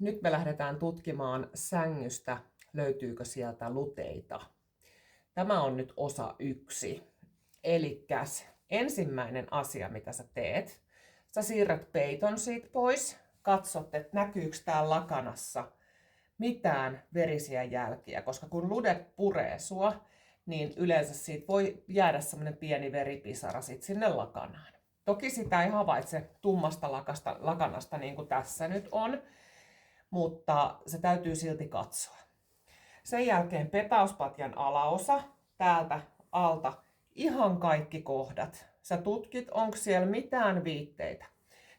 Nyt me lähdetään tutkimaan sängystä, löytyykö sieltä luteita. Tämä on nyt osa 1. Elikkäs ensimmäinen asia, mitä sä teet, sä siirrät peiton siitä pois, katsot, että näkyykö täällä lakanassa mitään verisiä jälkiä, koska kun ludet puree sua, niin yleensä siitä voi jäädä semmoinen pieni veripisara sit sinne lakanaan. Toki sitä ei havaitse tummasta lakanasta niin kuin tässä nyt on, mutta se täytyy silti katsoa. Sen jälkeen petauspatjan alaosa, täältä alta ihan kaikki kohdat. Sä tutkit, onko siellä mitään viitteitä.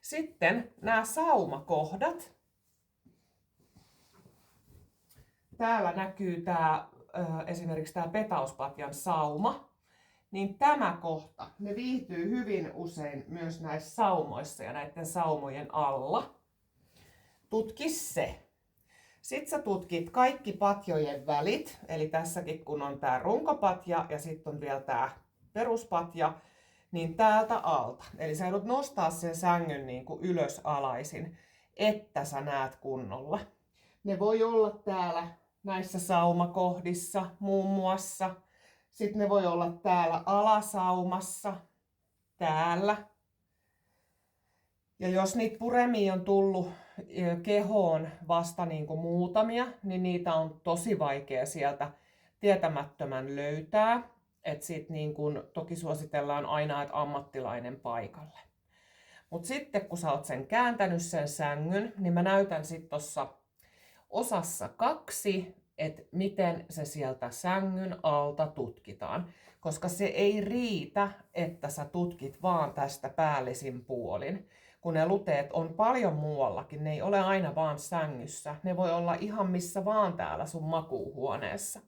Sitten nämä saumakohdat. Täällä näkyy esimerkiksi tämä petauspatjan sauma. Niin tämä kohta, ne viihtyy hyvin usein myös näissä saumoissa ja näiden saumojen alla. Tutki se. Sitten sä tutkit kaikki patjojen välit, eli tässäkin kun on tää runkopatja ja sitten on vielä tää peruspatja, niin täältä alta. Eli sä joudut nostaa sen sängyn niin kuin ylös alaisin, että sä näet kunnolla. Ne voi olla täällä näissä saumakohdissa muun muassa. Sitten ne voi olla täällä alasaumassa, täällä. Ja jos niitä puremia on tullut kehoon vasta niin kuin muutamia, niin niitä on tosi vaikea sieltä tietämättömän löytää. Että sit niin kuin, toki suositellaan aina, että ammattilainen paikalle. Mutta sitten kun sä oot sen kääntänyt sen sängyn, niin mä näytän sitten tuossa osassa 2, että miten se sieltä sängyn alta tutkitaan. Koska se ei riitä, että sä tutkit vaan tästä päällisin puolin. Kun ne luteet on paljon muuallakin, ne ei ole aina vaan sängyssä. Ne voi olla ihan missä vaan täällä sun makuuhuoneessa.